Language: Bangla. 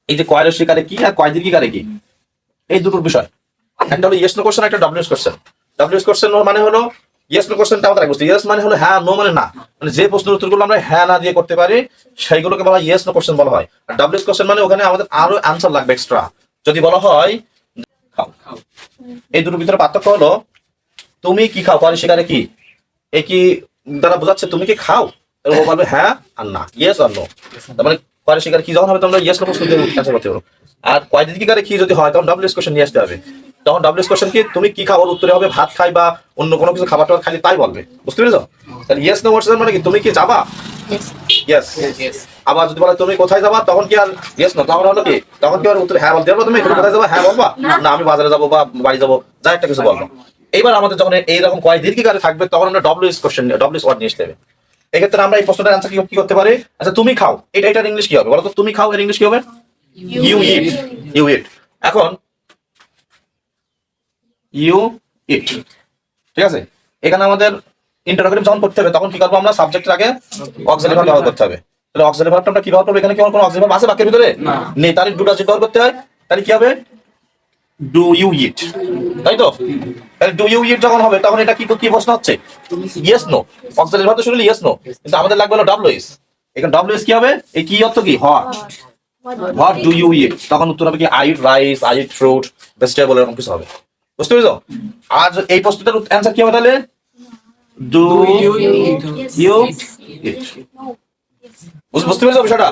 এই যে কয়ের শিকারে কি আর কয় দীর্ঘিকারে কি, এই দুটোর বিষয়। একটা হলো ইয়েস নো কোশ্চেন, একটা ডব্লিউএস কোশ্চেন। ডব্লিউএস কোশ্চেন মানে হলো ইয়েস নো কোশ্চেনটা আমাদের বুঝতে, ইয়েস মানে হলো হ্যাঁ, নো মানে না, মানে যে প্রশ্নের উত্তরগুলো আমরা হ্যাঁ না দিয়ে করতে পারি সেইগুলোকে বলা ইয়েস নো কোশ্চেন বলা হয়। আর ডব্লিউএস কোশ্চেন মানে ওখানে আমাদের আরো অ্যান্সার লাগবে এক্সট্রা। যদি বলা হয় খাও, এই দুটোর ভিতরে পার্থক্য হলো তুমি কি খাও, কয়ের শিকারে কি, এই কি দ্বারা বোঝাচ্ছে তুমি কি খাও, ও বলবে হ্যাঁ আর না, ইয়েস আর নো। তার মানে কয়ের শিকারে কি যখন হবে তোমরা ইয়েস নো প্রশ্ন দিয়ে অ্যান্সার করতে পারো। আর কয় দীর্ঘিকারে কি যদি হয় তখন ডব্লিউএস কোশ্চেন নিয়ে আসতে হবে। তখন ডব্লিউএস কোশ্চেন কি, তুমি কি খাও, ওর উত্তরে হবে ভাত খাই বা অন্য কোনো কিছু খাবার টাবার খালি তাই বলবে, বুঝতে পেরেছো? তাহলে ইয়েস নো কোশ্চেন মানে কি তুমি কি যাবা, ইয়েস। আবার যদি বলে তুমি কোথায় যাবা তখন কি আর ইয়েস নো, তখন হলো কি, তখন কি আর উত্তর হ্যাঁ বলতে পারবো, তুমি কোথায় যাবা হ্যাঁ বলবা, না আমি বাজারে যাবো বা বাড়ি যাবো, যা একটা কিছু বলবো। এইবার আমাদের যখন এইরকম কয় দীর্ঘিকারে থাকবে তখন আমরা ডব্লিউএস কোশ্চেন, ডব্লিউএস ওয়ার্ড নিয়ে আসতে হবে। এক্ষেত্রে আমরা এই প্রশ্নটার অ্যান্সার কি করতে পারি, আচ্ছা তুমি খাও, এটার ইংলিশ কি হবে বলো তো, তুমি খাও এর ইংলিশ কি হবে, ইউ ইট, ইউ ইট। এখন ইউ ইট, ঠিক আছে। এখানে আমাদের ইন্টারোগেটিভ যখন করতে হবে তখন কি করবো আমরা, সাবজেক্টের আগে অক্সিলারি ভার্ব ব্যবহার করতে হবে। তাহলে অক্সিলারি ভার্বটা আমরা কি ব্যবহার করবো, এখানে কি কোনো অক্সিলারি ভার্ব আছে বাক্যের ভিতরে নেই, তাহলে দুটো যদি ব্যবহার করতে হয় তাহলে কি হবে, ডু ইউ ইট, তাই তো? তাহলে ডু ইউ ইট যখন হবে তখন এটা কি কি প্রশ্ন হচ্ছে, ইয়েস নো। অক্সিলারি ভার্ব তো শুনলে ইয়েস নো, কিন্তু আমাদের লাগবে হলো ডব্লিউএস। এখানে ডব্লিউএস কি হবে, এই কি অর্থ কি, হোয়াট ডু ইউ ইট, তখন উত্তর হবে কি I eat rice, I eat fruit, vegetable, এরকম কিছু হবে, বুঝতে পেরেছো? আর এই প্রশ্নটার অ্যান্সার কি হবে তাহলে, ডু ইউ ইট, বুঝতে পেরেছো বিষয়টা?